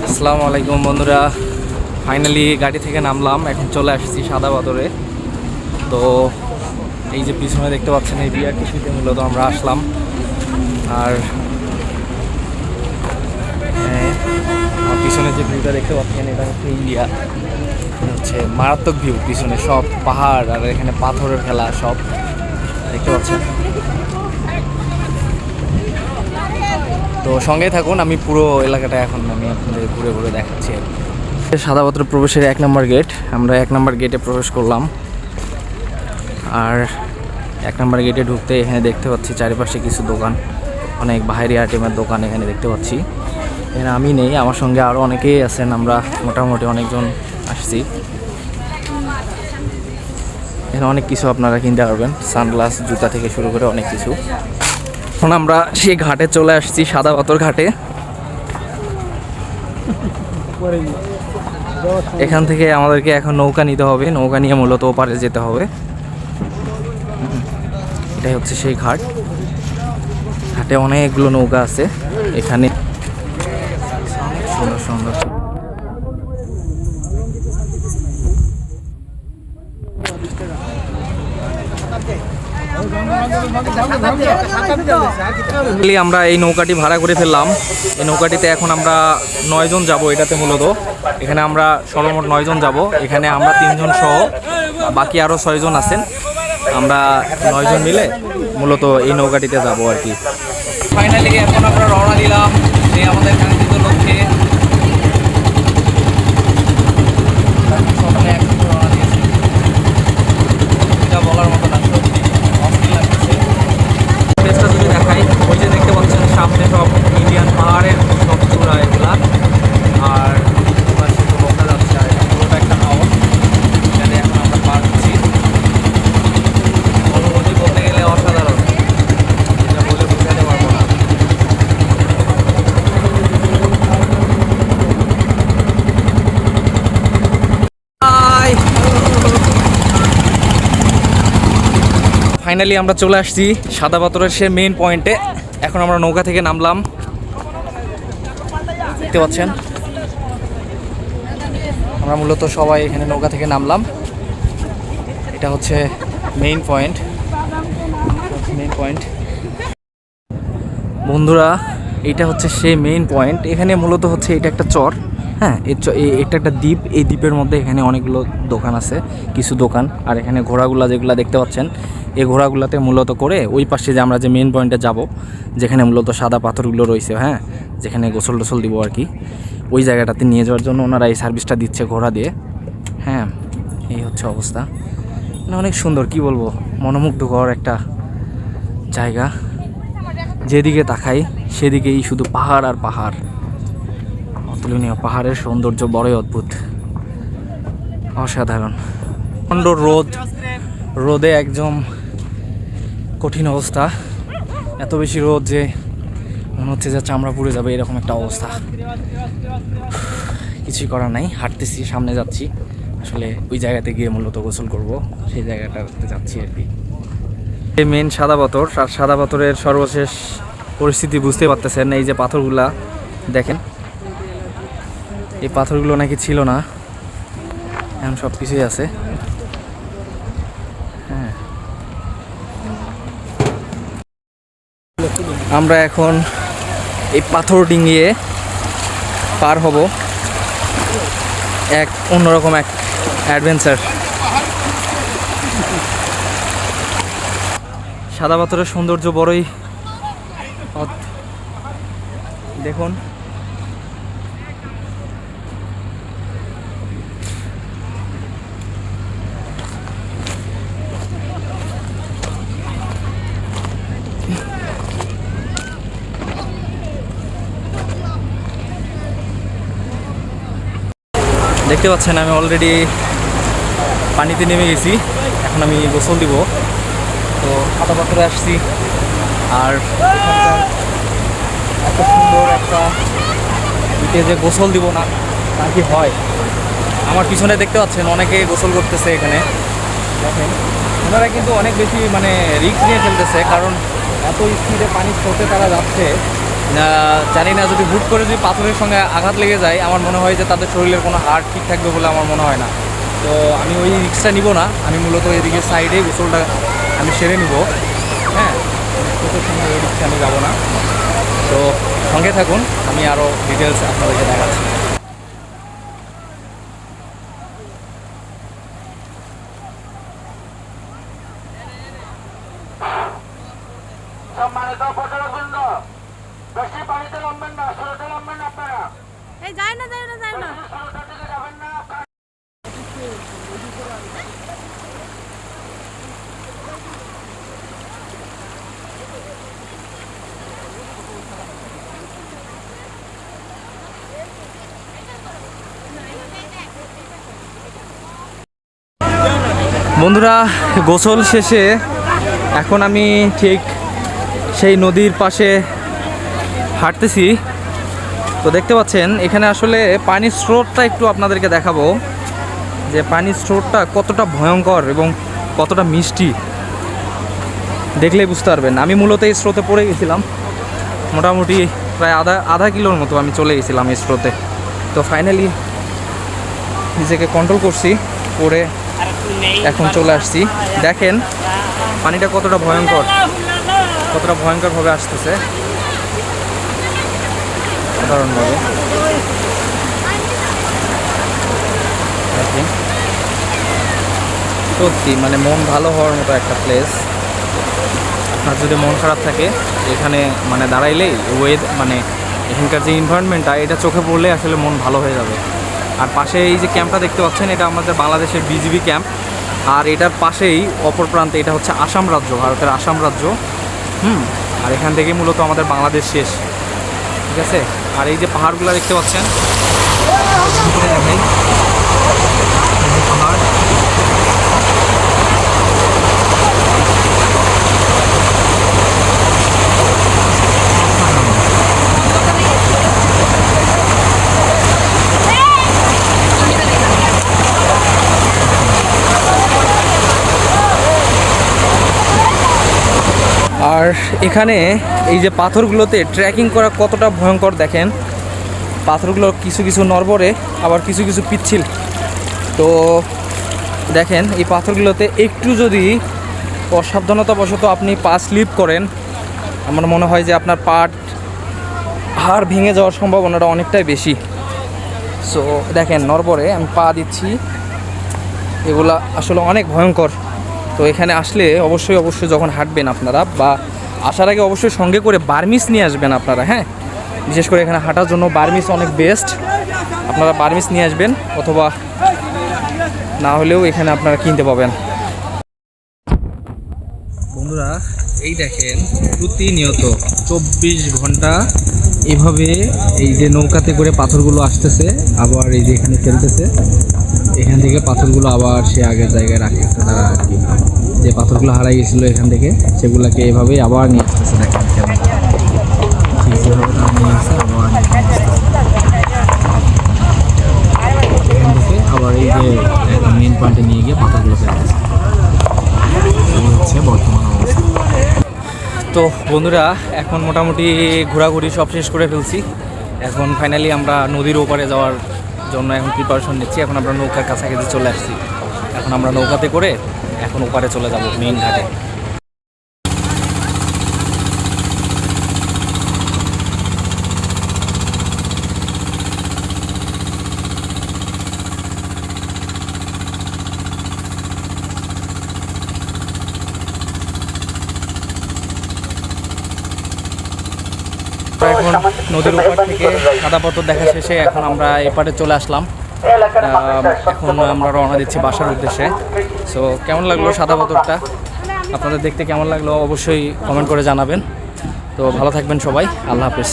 আসসালামু আলাইকুম বন্ধুরা, ফাইনালি গাড়ি থেকে নামলাম। এখন চলে আসছি সাদা পাথরে। তো এই যে পিছনে দেখতে পাচ্ছেন, এই বিআরটিসিতে মূলত আমরা আসলাম। আর আমার পিছনে যে ভিউটা দেখতে পাচ্ছেন, এটা হচ্ছে ইন্ডিয়া। হচ্ছে মারাত্মক ভিউ, পিছনে সব পাহাড় আর এখানে পাথরের খেলা সব দেখতে পাচ্ছেন। তো সঙ্গে থাকুন, আমি পুরো এলাকাটা এখন আমি আপনাদের ঘুরে ঘুরে দেখাচ্ছি। সাদা পাথর প্রবেশের 1 নম্বর গেট, আমরা 1 নম্বর গেটে প্রবেশ করলাম। আর 1 নম্বর গেটে ঢুকতে এখানে দেখতে পাচ্ছি চারিপাশে কিছু দোকান, অনেক বাহারি আইটেমের দোকান এখানে দেখতে পাচ্ছি। এখানে আমি নেই, আমার সঙ্গে আরও অনেকেই আছেন, আমরা মোটামুটি অনেকজন আসছি। এখানে অনেক কিছু আপনারা কিনতে পারবেন, সানগ্লাস, জুতা থেকে শুরু করে অনেক কিছু। এখন আমরা সেই ঘাটে চলে আসছি, সাদা পাথর ঘাটে। এখান থেকে আমাদেরকে এখন নৌকা নিতে হবে, নৌকা নিয়ে মূলত ওপারে যেতে হবে। এটাই হচ্ছে সেই ঘাট। ঘাটে অনেকগুলো নৌকা আছে এখানে, সুন্দর সুন্দর। আমরা এই নৌকাটি ভাড়া করে ফেললাম। এই নৌকাটিতে এখন আমরা 9 জন যাব। এটাতে মূলত এখানে আমরা সর্বমোট 9 জন যাব। এখানে আমরা 3 জন সহ বাকি আরও 6 জন আছেন। আমরা 9 জন মিলে মূলত এই নৌকাটিতে যাব আর কি। ফাইনালি এখন আমরা রওনা দিলাম আমাদের কাঙ্ক্ষিত লক্ষ্যে। সকালে এখন রওনা দিয়েছি, এটা বলার মতো না, সত্যি অস্থির লাগছে। প্লেসটা যদি দেখাই, ওই যে দেখতে পাচ্ছেন সামনে সব ইন্ডিয়ান পাহাড়ের সব চূড়া এগুলা। আর দেখা যাচ্ছে আর পুরোটা একটা হাওয়া, এখানে এখন আমরা পার হচ্ছি। অনুভূতি বলতে গেলে অসাধারণ, এটা বলে বোঝাতে পারবো না। ফাইনালি আমরা চলে আসছি সাদা পাথরের সে মেইন পয়েন্টে। এখন আমরা নৌকা থেকে নামলাম, দেখতে পাচ্ছেন আমরা মূলত সবাই এখানে নৌকা থেকে নামলাম। এটা হচ্ছে মেইন পয়েন্ট। বন্ধুরা, এটা হচ্ছে সেই মেইন পয়েন্ট। এখানে মূলত হচ্ছে এটা একটা চর, হ্যাঁ, এটা একটা দ্বীপ। এই দ্বীপের মধ্যে এখানে অনেকগুলো দোকান আছে, কিছু দোকান। আর এখানে ঘোড়াগুলা যেগুলো দেখতে পাচ্ছেন, এই ঘোড়াগুলাতে মূলত করে ওই পাশে যে আমরা যে মেইন পয়েন্টে যাব, যেখানে মূলত সাদা পাথরগুলো রয়েছে, হ্যাঁ, যেখানে গোসল টোসল দিব আর কি, ওই জায়গাটাতে নিয়ে যাওয়ার জন্য ওনারা এই সার্ভিসটা দিচ্ছে ঘোড়া দিয়ে। হ্যাঁ, এই হচ্ছে অবস্থা। মানে অনেক সুন্দর, কি বলবো, মনোমুগ্ধকর একটা জায়গা। যেদিকে তাকাই সেদিকেই শুধু পাহাড় আর পাহাড়, অতুলনীয় পাহাড়ের সৌন্দর্য বড়ই অদ্ভুত, অসাধারণ। প্রচণ্ড রোদে একদম কঠিন অবস্থা, এত বেশি রোদ যে মনে হচ্ছে যে চামড়া পুড়ে যাবে, এরকম একটা অবস্থা। কিছুই করার নাই, হাঁটতেছি, সামনে যাচ্ছি। আসলে ওই জায়গাতে গিয়ে মূলত গোসল করব, সেই জায়গাটাতে যাচ্ছি আর কি। এই মেন সাদা পাথর, আর সাদা পাথরের সর্বশেষ পরিস্থিতি বুঝতে পারতেছেন। এই যে পাথরগুলা দেখেন, এই পাথরগুলো নাকি ছিল না, এখন সব কিছুই আছে। হ্যাঁ, আমরা এখন এই পাথর ডিঙিয়ে পার হব, এক অন্যরকম এক অ্যাডভেঞ্চার। সাদা পাথরের সৌন্দর্য বড়ই দেখুন। দেখতে পাচ্ছেন আমি অলরেডি পানিতে নেমে গেছি, এখন আমি গোসল দিব। তো সাদা পাথরে আসছি, আর এত সুন্দর একটা দিতে যে গোসল দিব না তা কি হয়। আমার পিছনে দেখতে পাচ্ছেন অনেকে গোসল করতেছে এখানে, দেখেন ওনারা কিন্তু অনেক বেশি মানে রিস্ক নিয়ে ফেলতেছে, কারণ এত স্পিডে পানির স্রোতে তারা যাচ্ছে। জানি না, যদি হুট করে যদি পাথরের সঙ্গে আঘাত লেগে যায় আমার মনে হয় যে তাদের শরীরের কোনো হাড় ঠিক থাকবে বলে আমার মনে হয় না। তো আমি ওই রিস্কটা নিব না, আমি মূলত এদিকে সাইডে গোসলটা আমি সেরে নিব। হ্যাঁ, গোসলের সঙ্গে ওই রিস্কটা আমি যাবো না। তো সঙ্গে থাকুন, আমি আরও ডিটেলস আপনাদেরকে দেখাচ্ছি। সম্মানিত পর্যটকবৃন্দ, বেশি পানিতে নামবেন না, স্রোতে নামবেন আপনারা। এই যায় না যায় না যায় না। স্রোতের দিকে যাবেন না। বন্ধুরা, গোসল শেষে এখন আমি ঠিক সেই নদীর পাশে হাঁটতেছি। তো দেখতে পাচ্ছেন এখানে আসলে পানির স্রোতটা একটু আপনাদেরকে দেখাবো যে পানির স্রোতটা কতটা ভয়ঙ্কর এবং কতটা মিষ্টি, দেখলেই বুঝতে পারবেন। আমি মূলত এই স্রোতে পড়ে গেছিলাম, মোটামুটি প্রায় আধা কিলোর মতো আমি চলে গেছিলাম এই স্রোতে। তো ফাইনালি নিজেকে কন্ট্রোল করছি, করে এখন চলে আসছি। দেখেন পানিটা কতটা ভয়ঙ্করভাবে আসতেছে, সাধারণভাবে। সত্যি মানে মন ভালো হওয়ার মতো একটা প্লেস। আপনার যদি মন খারাপ থাকে এখানে মানে দাঁড়াইলেই মানে এখানকার যে এনভায়রনমেন্টটা এটা চোখে পড়লে আসলে মন ভালো হয়ে যাবে। আর পাশে এই যে ক্যাম্পটা দেখতে পাচ্ছেন, এটা আমাদের বাংলাদেশের বিজিবি ক্যাম্প। আর এটার পাশেই অপর প্রান্তে এটা হচ্ছে আসাম রাজ্য, ভারতের আসাম রাজ্য। আর এখান থেকেই মূলত আমাদের বাংলাদেশ শেষ, ঠিক আছে। আর এই যে পাহাড়গুলো দেখতে পাচ্ছেন, দেখাই পাহাড়। আর এখানে এই যে পাথরগুলোতে ট্রেকিং করা কতটা ভয়ঙ্কর দেখেন। পাথরগুলো কিছু কিছু নড়বড়ে, আবার কিছু কিছু পিচ্ছিল। তো দেখেন এই পাথরগুলোতে একটু যদি অসাবধানতাবশত আপনি পা স্লিপ করেন, আমার মনে হয় যে আপনার হাড় ভেঙে যাওয়ার সম্ভাবনাটা অনেকটাই বেশি। সো দেখেন নড়বড়ে আমি পা দিচ্ছি, এগুলা আসলে অনেক ভয়ঙ্কর। তো এখানে আসলে অবশ্যই যখন হাঁটবেন আপনারা, বা আসার আগে অবশ্যই সঙ্গে করে বার্মিস নিয়ে আসবেন আপনারা। হ্যাঁ, বিশেষ করে এখানে হাঁটার জন্য বার্মিস অনেক বেস্ট, আপনারা বার্মিস নিয়ে আসবেন, অথবা না হলেও এখানে আপনারা কিনতে পাবেন। বন্ধুরা এই দেখেন প্রতিনিয়ত 24 ঘন্টা এভাবে এই যে নৌকাতে করে পাথরগুলো আসতেছে, আবার এই যে এখানে ফেলতেছে, এখান থেকে পাথরগুলো আবার সে আগের জায়গায় রাখতেছে তারা আর কি। যে পাথরগুলো হারাই গেছিলো এখান থেকে, সেগুলোকে এভাবেই আবার নিয়ে আসতেছে। দেখেন যেভাবে তারা নিয়ে আসছে, আবার এখান থেকে আবার এই যে একদম মেন পয়েন্টে নিয়ে গিয়ে পাথরগুলো ফেলতেছে। এই হচ্ছে বর্তমান অবস্থা। তো বন্ধুরা এখন মোটামুটি ঘোরাঘুরি সব শেষ করে ফেলছি। এখন ফাইনালি আমরা নদীর ওপারে যাওয়ার জন্য এখন প্রিপারেশন নিচ্ছি। এখন আমরা নৌকার কাছাকাছি চলে আসছি। এখন আমরা নৌকাতে করে এখন ওপারে চলে যাব মেইন ঘাটে। এখন নদীর ওপার থেকে সাদা পাথর দেখা শেষে এখন আমরা এপারে চলে আসলাম। এখন আমরা রওনা দিচ্ছি বাসার উদ্দেশ্যে। সো কেমন লাগলো সাদা পাথরটা, আপনাদের দেখতে কেমন লাগলো অবশ্যই কমেন্ট করে জানাবেন। তো ভালো থাকবেন সবাই, আল্লাহ হাফেজ।